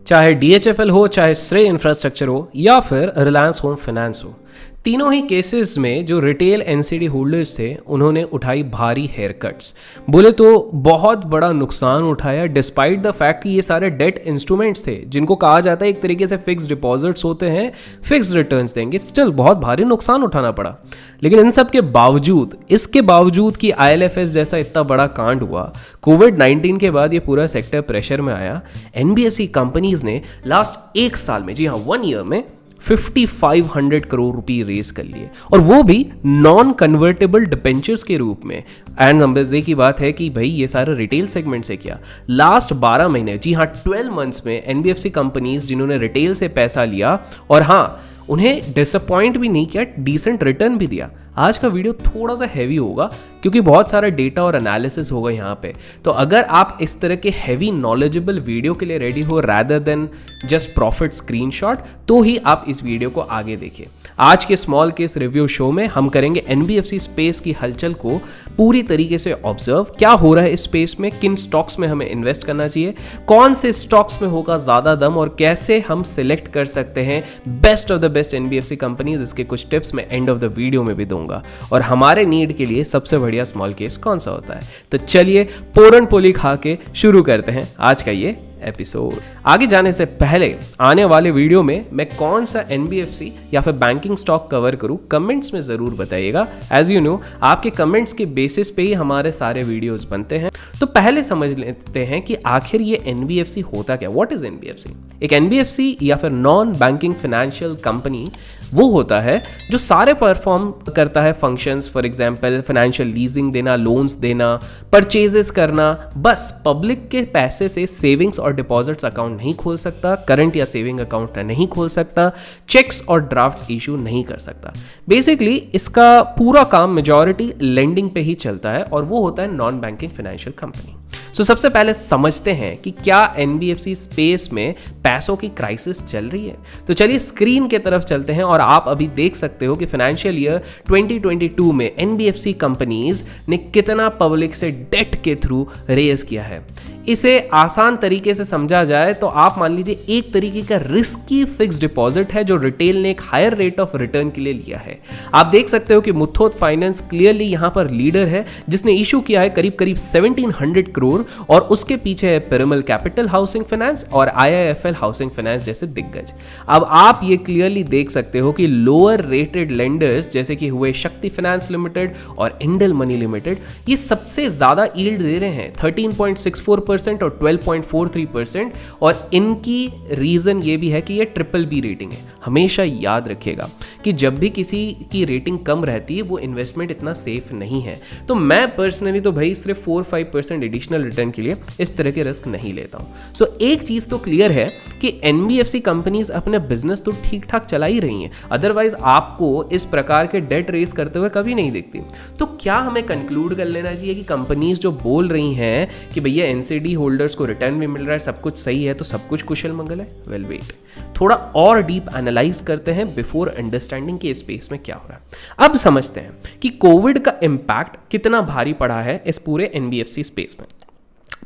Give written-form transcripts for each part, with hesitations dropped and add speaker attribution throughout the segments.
Speaker 1: चाहे DHFL हो, चाहे श्रेय इंफ्रास्ट्रक्चर हो या फिर रिलायंस होम फाइनेंस हो, तीनों ही केसेस में जो रिटेल एनसीडी होल्डर्स थे उन्होंने उठाई भारी हेयर कट्स। बोले तो बहुत बड़ा नुकसान उठाया, डिस्पाइट द फैक्ट कि ये सारे डेट इंस्ट्रूमेंट्स थे जिनको कहा जाता है एक तरीके से फिक्स डिपॉजिट्स होते हैं, फिक्स रिटर्न्स देंगे, स्टिल बहुत भारी नुकसान उठाना पड़ा। लेकिन इन सब के बावजूद, इसके बावजूद कि IL&FS जैसा इतना बड़ा कांड हुआ, कोविड-19 के बाद ये पूरा सेक्टर प्रेशर में आया, NBFC कंपनीज ने लास्ट एक साल में, जी हाँ 1 ईयर में 5500 करोड़ रुपए रेज कर लिए, और वो भी नॉन कन्वर्टेबल डिबेंचर्स के रूप में। एंड नंबर्स की बात है कि भाई ये सारे रिटेल सेगमेंट से क्या, लास्ट 12 महीने, जी हाँ 12 मंथ्स में NBFC कंपनीज जिन्होंने रिटेल से पैसा लिया और हाँ उन्हें डिसअपॉइंट भी नहीं किया, डिसेंट रिटर्न भी दिया। आज का वीडियो थोड़ा सा हैवी होगा क्योंकि बहुत सारा डेटा और एनालिसिस होगा यहाँ पे। तो अगर आप इस तरह के हैवी नॉलेजेबल वीडियो के लिए रेडी हो rather than just profit screenshot, तो ही आप इस वीडियो को आगे देखिए। आज के स्मॉल केस रिव्यू शो में हम करेंगे NBFC स्पेस की हलचल को पूरी तरीके से ऑब्जर्व, क्या हो रहा है इस स्पेस में, किन स्टॉक्स में हमें इन्वेस्ट करना चाहिए, कौन से स्टॉक्स में होगा ज्यादा दम और कैसे हम सिलेक्ट कर सकते हैं best of the best NBFC companies. इसके कुछ टिप्स मैं एंड ऑफ द वीडियो में भी दूंगा, और हमारे नीड के लिए सबसे बढ़िया स्मॉल केस कौन सा होता है। तो चलिए पोरन पोली खा के शुरू करते हैं आज का ये एपिसोड। आगे जाने से पहले आने वाले वीडियो में मैं कौन सा NBFC या फिर बैंकिंग स्टॉक कवर करूं, कमेंट्स में जरूर बताइएगा। एज यू नो, आपके कमेंट्स के बेसिस पे ही हमारे सारे वीडियोस बनते हैं। तो पहले समझ लेते हैं कि आखिर ये NBFC होता क्या, व्हाट इज NBFC। एक NBFC या फिर नॉन बैंकिंग फाइनेंशियल कंपनी वो होता है जो सारे परफॉर्म करता है functions, for example financial leasing देना, लोन्स देना, परचेजेस करना। बस पब्लिक के पैसे से सेविंग्स और डिपॉजिट्स अकाउंट नहीं खोल सकता, करंट या सेविंग अकाउंट नहीं खोल सकता, चेक्स और ड्राफ्ट्स इशू नहीं कर सकता। बेसिकली इसका पूरा काम मेजॉरिटी लेंडिंग पे ही चलता है और वो होता है नॉन बैंकिंग फाइनेंशियल कंपनी। सो सबसे पहले समझते हैं कि क्या NBFC स्पेस में पैसों की क्राइसिस चल रही है। तो चलिए स्क्रीन के तरफ चलते हैं और आप अभी देख सकते हो कि फाइनेंशियल ईयर 2022 में NBFC कंपनीज ने कितना पब्लिक से डेट के थ्रू रेज किया है। इसे आसान तरीके से समझा जाए तो आप मान लीजिए एक तरीके का रिस्की फिक्स डिपॉजिट है जो रिटेल ने एक हायर रेट ऑफ रिटर्न के लिए लिया है। आप देख सकते हो कि मुथूट फाइनेंस क्लियरली यहां पर लीडर है जिसने इशू किया है करीब 1700 करोड़, और उसके पीछे है पिरामल कैपिटल हाउसिंग फाइनेंस और IIFL हाउसिंग फाइनेंस जैसे दिग्गज। अब आप ये क्लियरली देख सकते हो कि लोअर रेटेड लेंडर्स जैसे कि हुए शक्ति फाइनेंस लिमिटेड और इंडल मनी लिमिटेड, ये सबसे ज्यादा यील्ड दे रहे हैं 13.64% और 12.43%, और इनकी रीजन ये भी है कि ये BBB रेटिंग है। हमेशा याद रखिएगा कि जब भी किसी की रेटिंग कम रहती है वो इन्वेस्टमेंट इतना सेफ नहीं है। तो मैं पर्सनली तो भाई सिर्फ 4-5% एडिशनल रिटर्न के लिए इस तरह के रिस्क नहीं लेता हूं। सो एक चीज तो क्लियर है कि NBFC कंपनीज अपने बिजनेस तो ठीक ठाक चला ही रही हैं, अदरवाइज आपको इस प्रकार के डेट रेस करते हुए कभी नहीं दिखती। तो क्या हमें कंक्लूड कर लेना चाहिए कि कंपनीज जो बोल रही हैं कि भैया NCD होल्डर्स को रिटर्न भी मिल रहा है, सब कुछ सही है, तो सब कुछ कुशल मंगल है? वेल वेट, थोड़ा और डीप एनालाइज करते हैं बिफोर अंडरस्टैंडिंग कि स्पेस में क्या हो रहा है। अब समझते हैं कि कोविड का इंपैक्ट कितना भारी पड़ा है इस पूरे NBFC स्पेस में।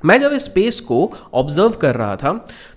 Speaker 1: मैं जब इस स्पेस को ऑब्जर्व कर रहा था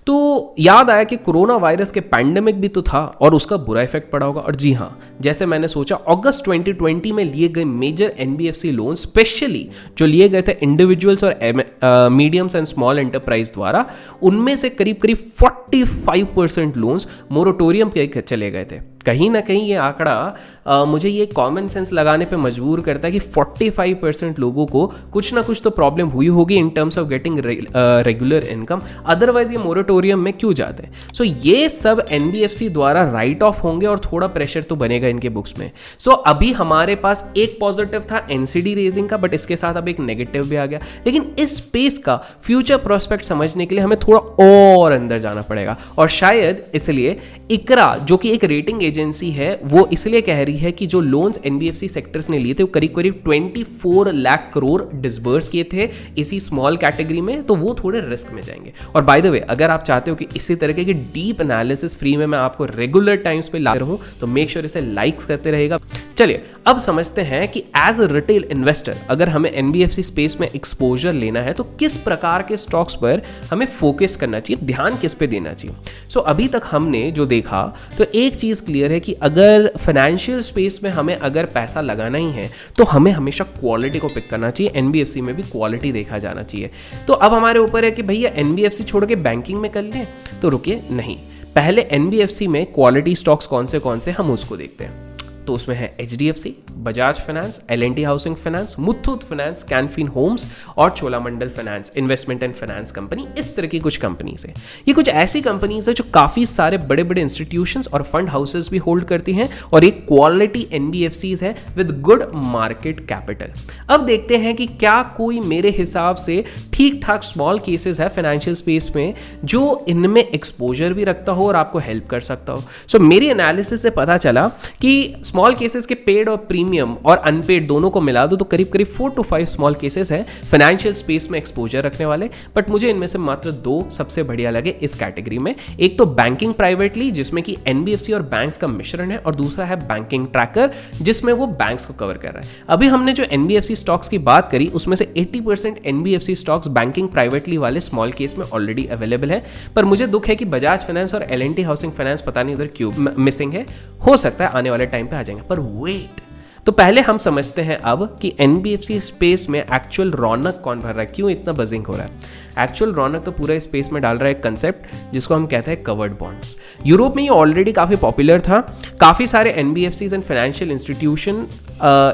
Speaker 1: तो याद आया कि कोरोना वायरस के पैंडेमिक भी तो था और उसका बुरा इफेक्ट पड़ा होगा। और जी हाँ, जैसे मैंने सोचा, अगस्त 2020 में लिए गए मेजर NBFC लोन, स्पेशली जो लिए गए थे इंडिविजुअल्स और मीडियम्स एंड स्मॉल एंटरप्राइज द्वारा, उनमें से करीब 45% लोन्स मोरेटोरियम पे चले गए थे। कहीं ना कहीं ये आंकड़ा मुझे ये कॉमन सेंस लगाने पे मजबूर करता है कि 45% लोगों को कुछ ना कुछ तो प्रॉब्लम हुई होगी in terms of getting regular income, otherwise ये मोरेटोरियम में क्यों जाते हैं। सो ये सब NBFC द्वारा राइट ऑफ होंगे और थोड़ा प्रेशर तो बनेगा इनके बुक्स में। सो अभी हमारे पास एक पॉजिटिव था NCD रेजिंग का, बट इसके साथ अब एक नेगेटिव भी आ गया। लेकिन इस स्पेस का फ्यूचर प्रोस्पेक्ट समझने के लिए हमें थोड़ा और अंदर जाना पड़ेगा, और शायद इसलिए ICRA जो कि एक रेटिंग एजेंसी है वो इसलिए कह रही है कि जो लोन्स एनबीएफसी सेक्टर्स ने लिए थे वो करीब करीब 24 लाख करोड़ डिसबर्स किए थे इसी स्मॉल कैटेगरी में, तो वो थोड़े रिस्क में जाएंगे। और बाय द वे, अगर आप चाहते हो कि इसी तरीके की डीप एनालिसिस फ्री में मैं आपको रेगुलर टाइम्स पे ला रहूं तो मेक श्योर इसे लाइक्स करते रहेगा। चलिए अब समझते हैं कि एज अ रिटेल इन्वेस्टर अगर हमें एनबीएफसी स्पेस में एक्सपोजर लेना है तो किस प्रकार के स्टॉक्स पर हमें फोकस करना चाहिए, ध्यान किस पे देना चाहिए। सो अभी तक हमने जो देखा तो एक चीज क्लियर है कि अगर फाइनेंशियल स्पेस में हमें अगर पैसा लगाना ही है तो हमें हमेशा क्वालिटी को पिक करना चाहिए, एनबीएफसी में भी क्वालिटी देखा जाना चाहिए। तो अब हमारे ऊपर है कि भैया एनबीएफसी छोड़ के बैंकिंग में कर लें, तो रुकिए, नहीं, पहले एनबीएफसी में क्वालिटी स्टॉक्स कौन से हम उसको देखते हैं। तो उसमें है HDFC, Bajaj finance, L&T housing finance, Muthoot finance, Canfin homes और Cholamandal finance investment and finance company. इस तरह की कुछ कंपनीज है। ये कुछ ऐसी कंपनीज है जो काफी सारे बड़े बड़े इंस्टीट्यूशंस और फंड हाउसेस भी होल्ड करती हैं और एक क्वालिटी एनबीएफसीज है विद गुड मार्केट कैपिटल। अब देखते हैं कि क्या कोई मेरे हिसाब से ठीक ठाक स्मॉल केसेस है फाइनेंशियल स्पेस में जो इनमें एक्सपोजर भी रखता हो और आपको हेल्प कर सकता हो। सो मेरी एनालिसिस से पता चला कि स्मॉल केसेस के पेड और प्रीमियम और अनपेड दोनों को मिला दो तो करीब करीब 4 to 5 स्मॉल केसेस है फाइनेंशियल स्पेस में एक्सपोजर रखने वाले। बट मुझे इनमें से मात्र 2 सबसे बढ़िया लगे इस कैटेगरी में। एक तो बैंकिंग प्राइवेटली जिसमें कि एनबीएफसी और बैंक्स का मिश्रण है, और दूसरा है बैंकिंग ट्रैकर जिसमें वो बैंक्स को कवर कर रहा है। अभी हमने जो एनबीएफसी स्टॉक्स की बात करी उसमें से 80% एनबीएफसी स्टॉक्स बैंकिंग प्राइवेटली वाले स्मॉल केस में ऑलरेडी अवेलेबल है। पर मुझे दुख है कि बजाज फाइनेंस और एल&टी हाउसिंग फाइनेंस पता नहीं उधर क्यों मिसिंग है। हो सकता है आने वाले टाइम पे आ जाएंगे। पर वेट, तो पहले हम समझते हैं अब कि एनबीएफसी स्पेस में एक्चुअल रौनक कौन भर रहा है, क्यों इतना बजिंग हो रहा है। एक्चुअल रौनक तो पूरा स्पेस में डाल रहा है एक कंसेप्ट जिसको हम कहते हैं कवर्ड बॉन्ड्स। यूरोप में ये ऑलरेडी काफ़ी पॉपुलर था, काफ़ी सारे एनबीएफसीज एंड फाइनेंशियल इंस्टीट्यूशन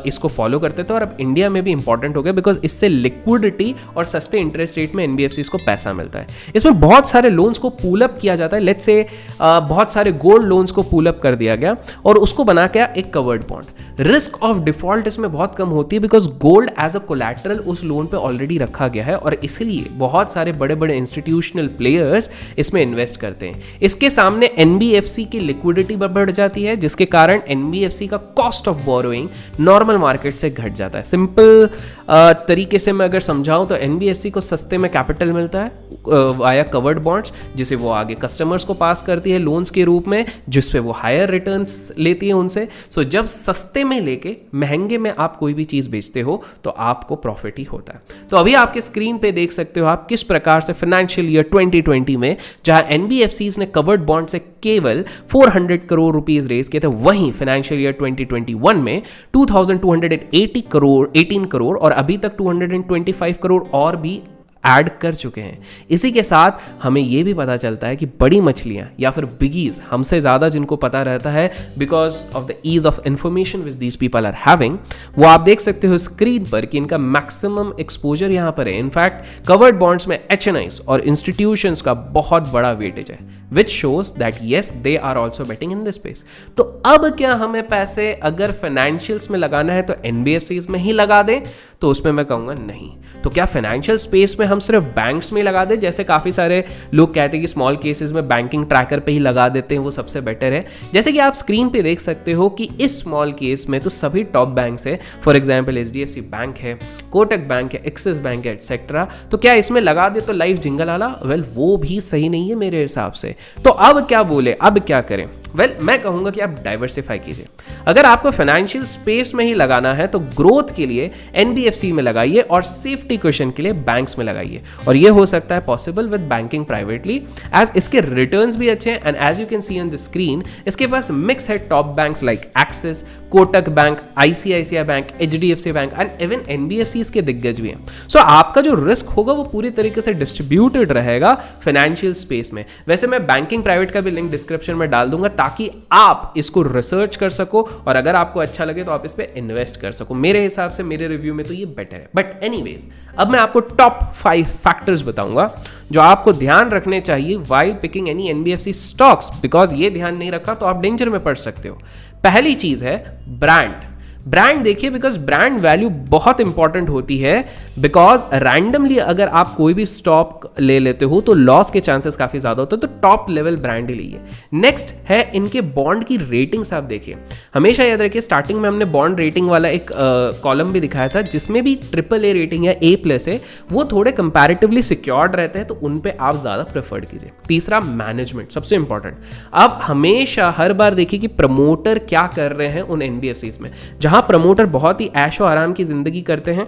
Speaker 1: इसको फॉलो करते थे और अब इंडिया में भी इंपॉर्टेंट हो गया बिकॉज इससे लिक्विडिटी और सस्ते इंटरेस्ट रेट में एनबीएफसीज को पैसा मिलता है। इसमें बहुत सारे लोन्स को पूल अप किया जाता है, लेट्स से बहुत सारे गोल्ड लोन्स को पूल अप कर दिया गया और उसको बना के एक covered bond. Risk of default इसमें बहुत कम होती है because gold as a collateral उस लोन पे ऑलरेडी रखा गया है और इसलिए बहुत सारे बड़े बड़े इंस्टीट्यूशनल प्लेयर्स इसमें इन्वेस्ट करते हैं। इसके सामने एनबीएफसी की लिक्विडिटी बढ़ जाती है जिसके कारण एनबीएफसी का cost of borrowing normal market से घट जाता है। सिंपल तरीके से मैं अगर समझाऊं तो एनबीएफसी को सस्ते में कैपिटल मिलता है वाया कवर्ड बॉन्ड्स जिसे वो आगे कस्टमर्स को पास करती है लोन्स के रूप में जिस पे वो हायर रिटर्न्स लेती है उनसे। सो जब सस्ते में लेके महंगे में आप कोई भी चीज बेचते हो तो आपको प्रॉफिट ही होता है। तो अभी आपके स्क्रीन पे देख सकते हो आप किस प्रकार से फाइनेंशियल ईयर 2020 में जहां एनबीएफसीज ने कवर्ड बॉन्ड से केवल 400 करोड़ रुपीस रेज किए थे, वहीं फाइनेंशियल ईयर 2021 में 18 करोड़ और अभी तक 225 करोड़ और भी ऐड कर चुके हैं। इसी के साथ हमें यह भी पता चलता है कि बड़ी मछलियां या फिर बिगीज हमसे ज्यादा जिनको पता रहता है because of the ease of information which these people are having, वो आप देख सकते हो स्क्रीन पर कि इनका मैक्सिमम एक्सपोजर यहां पर है। इनफैक्ट कवर्ड बॉन्ड्स में एचएनआईज और इंस्टीट्यूशंस का बहुत बड़ा वेटेज है which shows that yes they are also betting in this space. तो अब क्या हमें पैसे अगर फाइनेंशियल्स में लगाना है तो एनबीएफसीज में ही लगा दें? तो उसमें मैं कहूंगा नहीं। तो क्या फाइनेंशियल स्पेस में हम सिर्फ बैंक्स में लगा दें? जैसे काफी सारे लोग कहते हैं कि स्मॉल केसेस में बैंकिंग ट्रैकर पे ही लगा देते हैं, वो सबसे बेटर है। जैसे कि आप स्क्रीन पे देख सकते हो कि इस स्मॉल केस में तो सभी टॉप बैंक्स है, फॉर एग्जांपल एचडीएफसी बैंक है, कोटक बैंक है, एक्सिस बैंक है, एटसेट्रा। तो क्या इसमें लगा दे तो लाइफ जिंगल आला? वेल, वो भी सही नहीं है मेरे हिसाब से। तो अब क्या बोले, अब क्या करें? वेल, मैं कहूंगा कि आप डाइवर्सिफाई कीजिए। अगर आपको फाइनेंशियल स्पेस में ही लगाना है तो ग्रोथ के लिए एनबीएफसी में लगाइए और सेफ्टी क्वेश्चन के लिए बैंक्स में लगाइए। और ये हो सकता है possible with banking privately as इसके रिटर्न्स भी अच्छे हैं। And as you can see on the screen इसके पास मिक्स है top banks like Axis, Kotak bank, ICICI bank, HDFC bank and even NBFC के दिग्गज भी हैं। सो आपका जो रिस्क होगा वो पूरी तरीके से डिस्ट्रीब्यूटेड रहेगा फाइनेंशियल स्पेस में। वैसे मैं बैंकिंग प्राइवेट का भी लिंक डिस्क्रिप्शन में डाल दूंगा ताकि आप इसको रिसर्च कर सको और अगर आपको अच्छा लगे तो आप इस पे इन्वेस्ट कर सको। मेरे हिसाब से, मेरे रिव्यू में तो ये बेटर है। बट एनीवेज, अब मैं आपको टॉप 5 फैक्टर्स बताऊंगा जो आपको ध्यान रखने चाहिए while picking any NBFC stocks, because ये ध्यान नहीं रखा तो आप डेंजर में पड़ सकते हो। पहली चीज है ब्रांड। ब्रांड देखिए, बिकॉज ब्रांड वैल्यू बहुत इंपॉर्टेंट होती है, बिकॉज रैंडमली अगर आप कोई भी स्टॉक ले लेते हो तो लॉस के चांसेस काफी ज्यादा होते हैं, तो टॉप लेवल ब्रांड ही लीजिए। नेक्स्ट है इनके बॉन्ड की रेटिंग्स। आप देखिए, हमेशा याद रखिए, स्टार्टिंग में हमने बॉन्ड रेटिंग वाला एक कॉलम भी दिखाया था, जिसमें भी AAA रेटिंग या A+ है, वो थोड़े कंपैरेटिवली सिक्योर्ड रहते हैं, तो उन पे आप ज्यादा प्रेफर्ड कीजिए। तीसरा, मैनेजमेंट, सबसे इंपॉर्टेंट। आप हमेशा हर बार देखिए कि प्रमोटर क्या कर रहे हैं उन NBFCs में। जहां प्रमोटर बहुत ही ऐशो आराम की जिंदगी करते हैं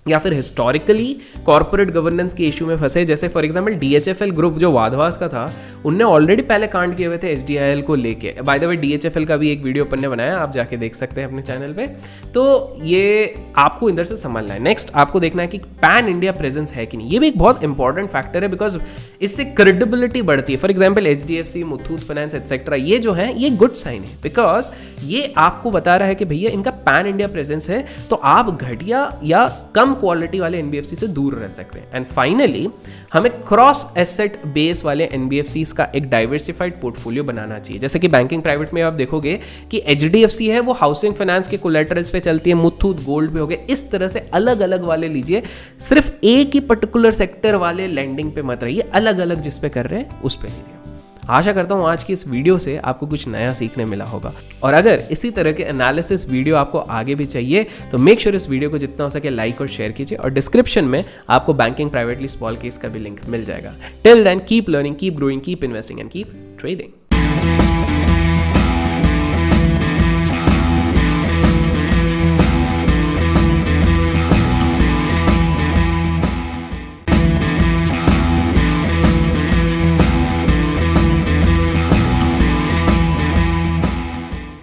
Speaker 1: या फिर हिस्टोरिकली कॉर्पोरेट गवर्नेंस के इशू में फंसे, जैसे फॉर एग्जांपल DHFL ग्रुप जो वाधवास का था, उनने ऑलरेडी पहले कांड किए हुए थे HDIL को लेके। बाय द वे DHFL का भी एक वीडियो अपन ने बनाया, आप जाके देख सकते हैं अपने चैनल पे। तो ये आपको इधर से समझना है। नेक्स्ट आपको देखना है कि पैन इंडिया प्रेजेंस है कि नहीं। ये भी एक बहुत इंपॉर्टेंट फैक्टर है, बिकॉज इससे क्रेडिबिलिटी बढ़ती है। For example HDFC, Muthoot finance etcetera, ये जो है ये गुड साइन है, बिकॉज ये आपको बता रहा है कि भैया इनका पैन इंडिया प्रेजेंस है, तो आप घटिया या कम क्वालिटी वाले NBFC से दूर रह सकते हैं। एंड फाइनली हमें क्रॉस एसेट बेस वाले NBFCs का एक डाइवर्सिफाइड पोर्टफोलियो बनाना चाहिए। जैसे कि बैंकिंग प्राइवेट में आप देखोगे कि HDFC है वो हाउसिंग फाइनेंस के कोलैटरल्स पे चलती है, मुथूट गोल्ड पे हो गए। इस तरह से अलग अलग वाले लीजिए, सिर्फ एक ही पर्टिकुलर सेक्टर वाले लैंडिंग पे मत रहिए, अलग अलग जिस पे कर रहे हैं उस पे लीजिए। आशा करता हूँ आज की इस वीडियो से आपको कुछ नया सीखने मिला होगा, और अगर इसी तरह के एनालिसिस वीडियो आपको आगे भी चाहिए तो मेक श्योर इस वीडियो को जितना हो सके लाइक और शेयर कीजिए, और डिस्क्रिप्शन में आपको बैंकिंग प्राइवेटली स्मॉल केस का भी लिंक मिल जाएगा। Till then keep learning, keep growing, keep investing and keep trading.